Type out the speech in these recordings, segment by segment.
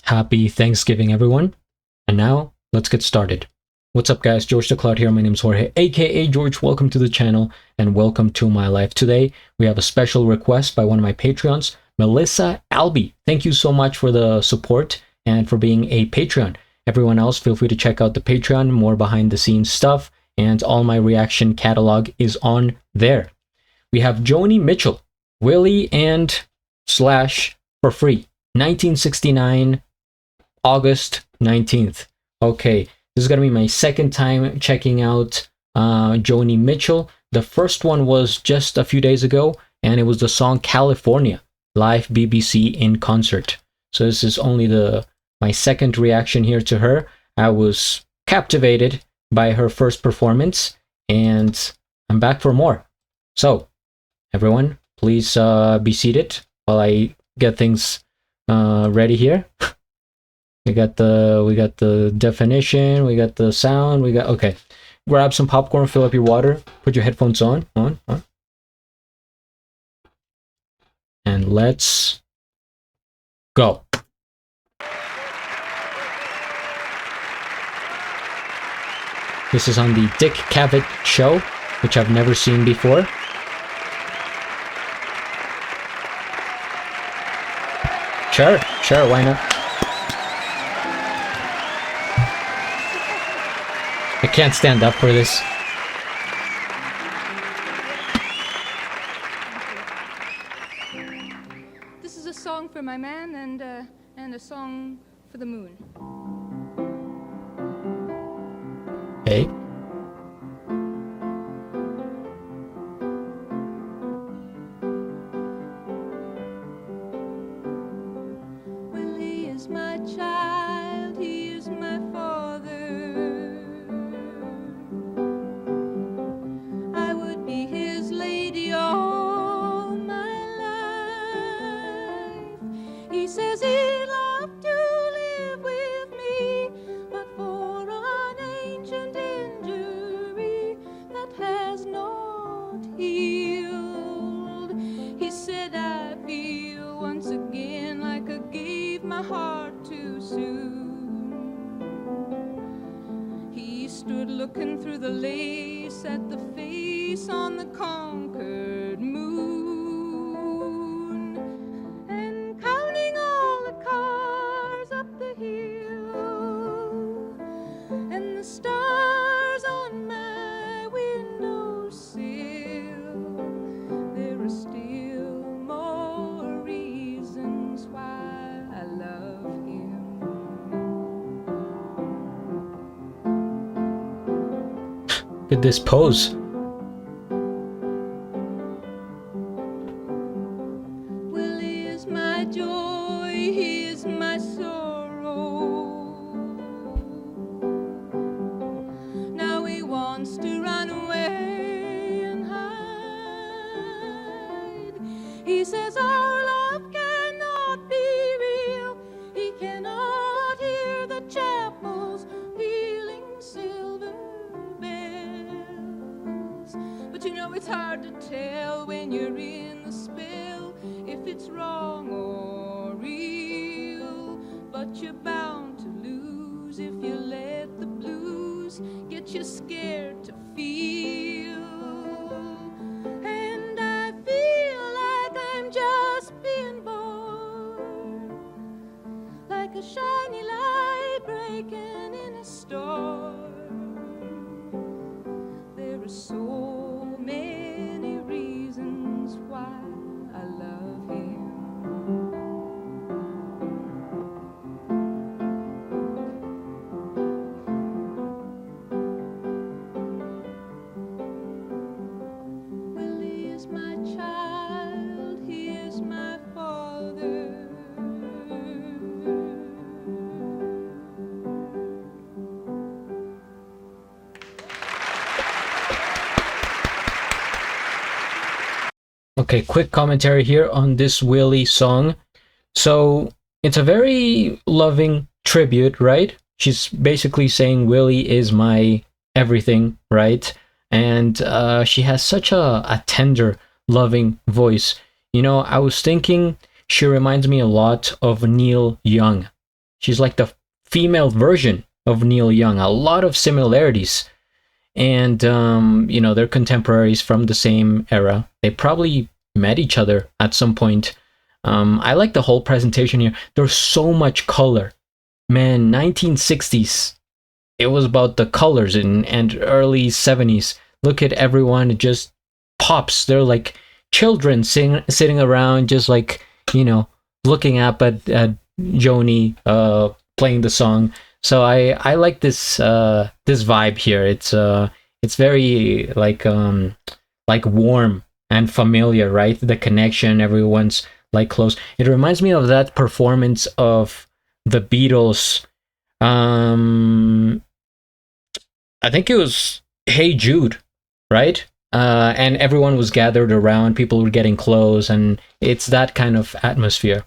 Happy Thanksgiving, everyone. And now, let's get started. What's up, guys? GeorgeTheCloud here. My name is Jorge, aka George. Welcome to the channel and welcome to my life. Today, we have a special request by one of my Patreons, Melissa Albee. Thank you so much for the support and for being a Patreon. Everyone else, feel free to check out the Patreon, more behind the scenes stuff, and all my reaction catalog is on there. We have Joni Mitchell, Willy, and Slash for free. 1969, August 19th. Okay, this is gonna be my second time checking out Joni Mitchell. The first one was just a few days ago, and it was the song California, live BBC in concert. So this is only my second reaction here to her. I was captivated by her first performance, and I'm back for more. So, everyone, please be seated while I get things ready here. We got the definition, we got the sound, okay. Grab some popcorn, fill up your water, put your headphones on. And let's go. This is on the Dick Cavett show, which I've never seen before. Sure, why not? I can't stand up for this. This is a song for my man and a song for the moon. Hey. Willy is my child, he is my father. I would be his lady all my life. He says he'd love to live with me, but for an ancient injury that has not healed. He said I feel once again like I gave my heart too soon. He stood looking through the lace at the face on the conquered moon, and counting all the cars up the hill, and the stars on my windowsill. There are still more reasons why I love him. Look at this pose. Willy is my joy, he is my sorrow. Now he wants to run away and hide. He says our love cannot be real. He cannot hear the chapels pealing silver bells. But you know it's hard to tell when you're in the spell if it's wrong or real. But you're bound to lose if you let the blues get you scared to feel. And I feel like I'm just being born, like a shiny light breaking in a storm. There are so many reasons why I love him. Willy is my child, he is my father. Okay, quick commentary here on this Willy song. So, it's a very loving tribute, right? She's basically saying Willy is my everything, right? And she has such a tender, loving voice. You know, I was thinking she reminds me a lot of Neil Young. She's like the female version of Neil Young. A lot of similarities. And, you know, they're contemporaries from the same era. They probably met each other at some point. I like the whole presentation here. There's so much color. Man, 1960s. It was about the colors and early 70s. Look at everyone. It just pops. They're like children sitting around just like, you know, looking up at Joni playing the song. So I like this this vibe here. It's very like warm and familiar, right? The connection, everyone's like close. It reminds me of that performance of the Beatles. I think it was Hey Jude, right? And everyone was gathered around, people were getting close, and it's that kind of atmosphere.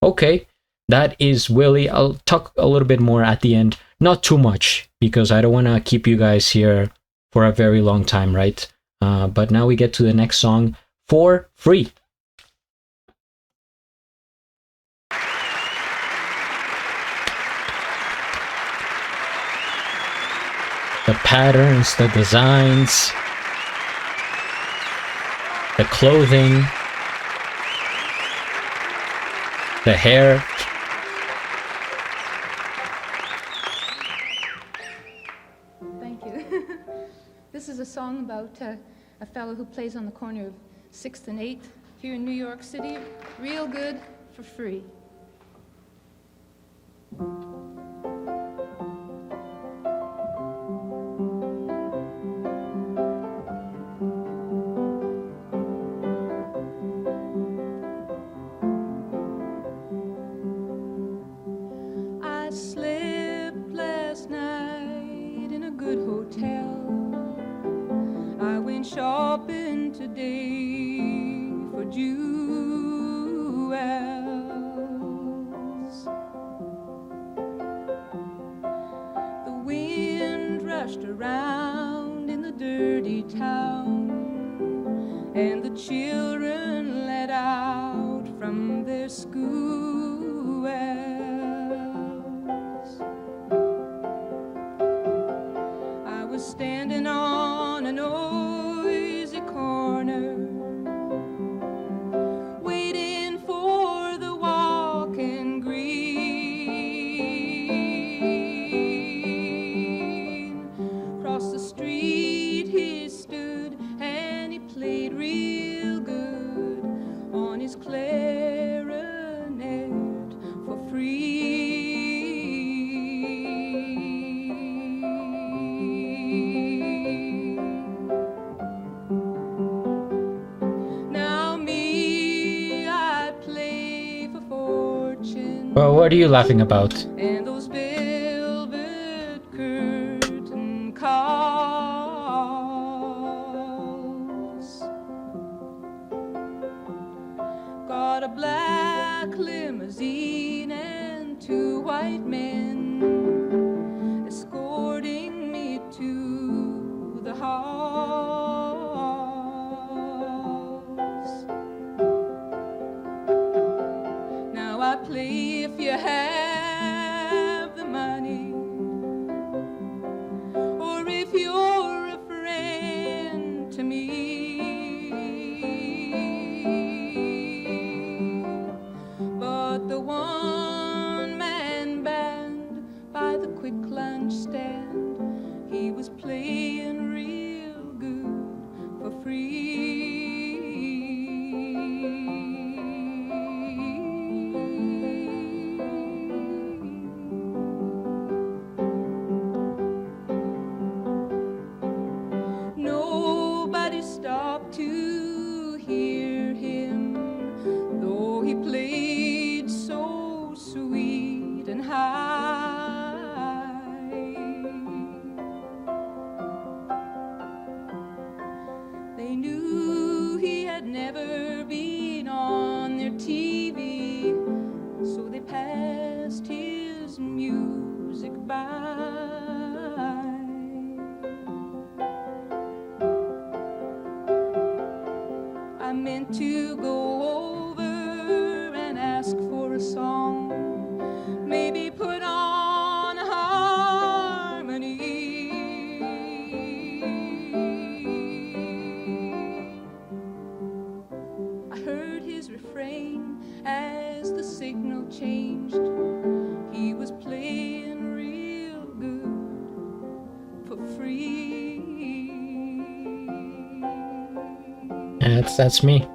Okay, that is Willy. I'll talk a little bit more at the end. Not too much, because I don't want to keep you guys here for a very long time, right? But now we get to the next song, For Free. The patterns, the designs, the clothing, the hair. Thank you. This is a song about a fellow who plays on the corner of 6th and 8th here in New York City. Real good for free. Shopping today for jewels. The wind rushed around in the dirty town, and the children let out from their schools. I was standing on an noisy corner, waiting for the walking green. Across the street he stood and he played real good on his clarinet for free. Well, what are you laughing about? And those velvet curtain calls. Got a black limousine and 2 white men escorting me to the house. Now I play if you have the money, or if you're a friend to me. But the one-man band by the quick lunch stand, he was playing real good for free. Stopped to hear him, though he played so sweet and high. They knew he had never been on their TV, so they passed his music by. I meant to go over and ask for a song, maybe put That's me.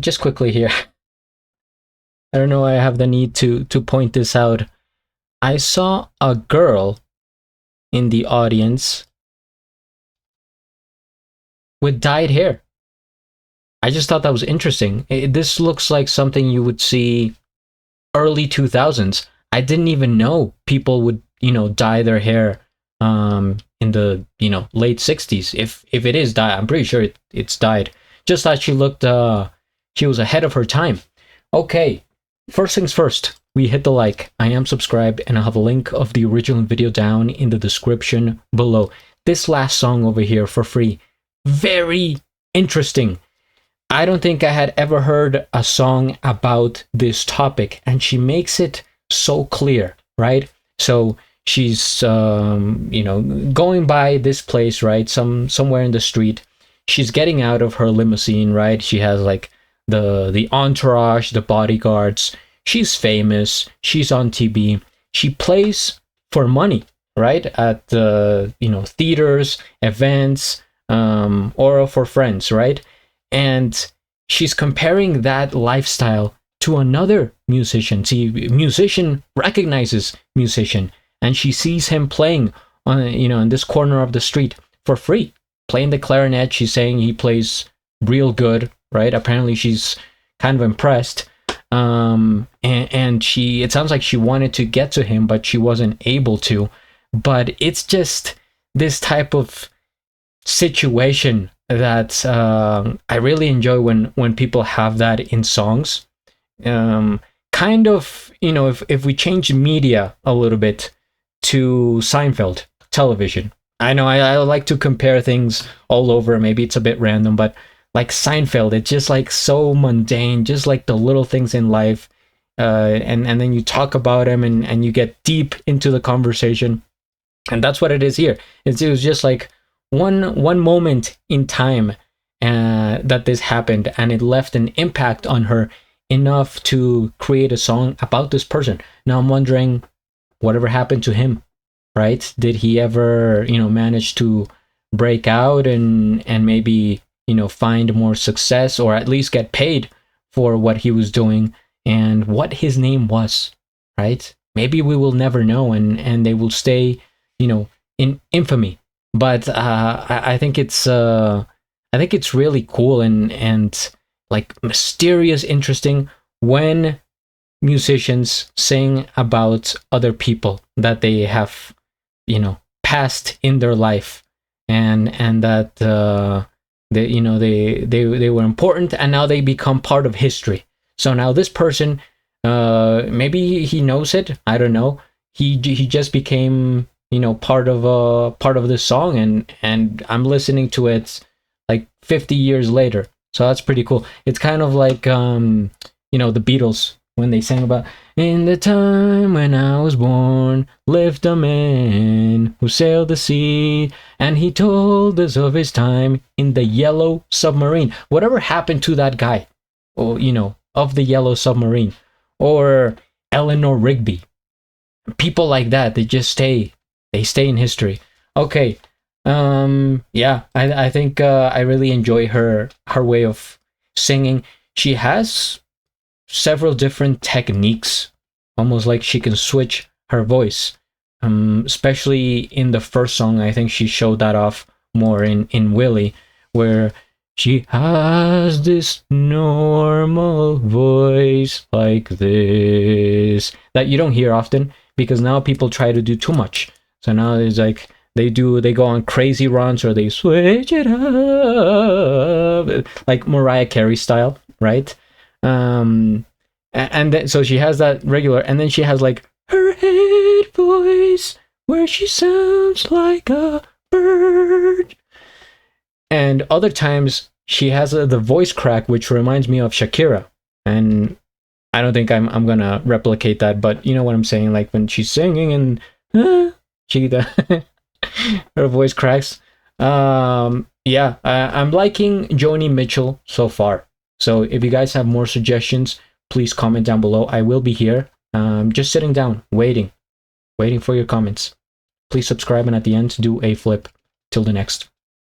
Just quickly here, I don't know why I have the need to point this out. I saw a girl in the audience with dyed hair. I just thought that was interesting. This looks like something you would see early 2000s. I didn't even know people would, dye their hair in the, late 60s. If it is dyed, I'm pretty sure it's dyed. Just thought she looked, she was ahead of her time. Okay, first things first, we hit the like. I am subscribed, and I'll have a link of the original video down in the description below. This last song over here for free, very interesting. I don't think I had ever heard a song about this topic, and she makes it so clear, right? So she's, going by this place, right? Somewhere in the street. She's getting out of her limousine, right? She has like the entourage, the bodyguards. She's famous. She's on TV. She plays for money, right? At theaters, events, or for friends, right? And she's comparing that lifestyle to another musician. See, musician recognizes musician, and she sees him playing on, in this corner of the street for free, playing the clarinet. She's saying he plays real good, right? Apparently she's kind of impressed. And it sounds like she wanted to get to him, but she wasn't able to. But it's just this type of situation that I really enjoy when people have that in songs. Kind of, if we change media a little bit to Seinfeld television. I know I like to compare things all over. Maybe it's a bit random, but like Seinfeld, it's just like so mundane, just like the little things in life. And then you talk about them and you get deep into the conversation. And that's what it is here. It was just like one moment in time that this happened, and it left an impact on her enough to create a song about this person. Now I'm wondering, whatever happened to him, right? Did he ever, manage to break out and maybe, find more success, or at least get paid for what he was doing and what his name was, right? Maybe we will never know, and they will stay, in infamy. But I think it's really cool and like mysterious, interesting when musicians sing about other people that they have, passed in their life, and that they were important, and now they become part of history. So now this person, maybe he knows it. I don't know. He just became, part of this song, and I'm listening to it like 50 years later. So that's pretty cool. It's kind of like the Beatles, when they sang about, in the time when I was born, lived a man who sailed the sea, and he told us of his time in the yellow submarine. Whatever happened to that guy, or, of the yellow submarine? Or Eleanor Rigby. People like that, they just stay in history. Okay. I think I really enjoy her way of singing. She has several different techniques, almost like she can switch her voice. Especially in the first song, I think she showed that off more in Willy, where she has this normal voice like this that you don't hear often, because now people try to do too much. So now it's like they go on crazy runs, or they switch it up like Mariah Carey style, right? And then so she has that regular, and then she has like her head voice where she sounds like a bird. And other times she has the voice crack, which reminds me of Shakira. And I don't think I'm gonna replicate that, but you know what I'm saying, like when she's singing and she her voice cracks. Yeah, I'm liking Joni Mitchell so far. So if you guys have more suggestions, please comment down below. I will be here, just sitting down, waiting for your comments. Please subscribe, and at the end, do a flip. Till the next.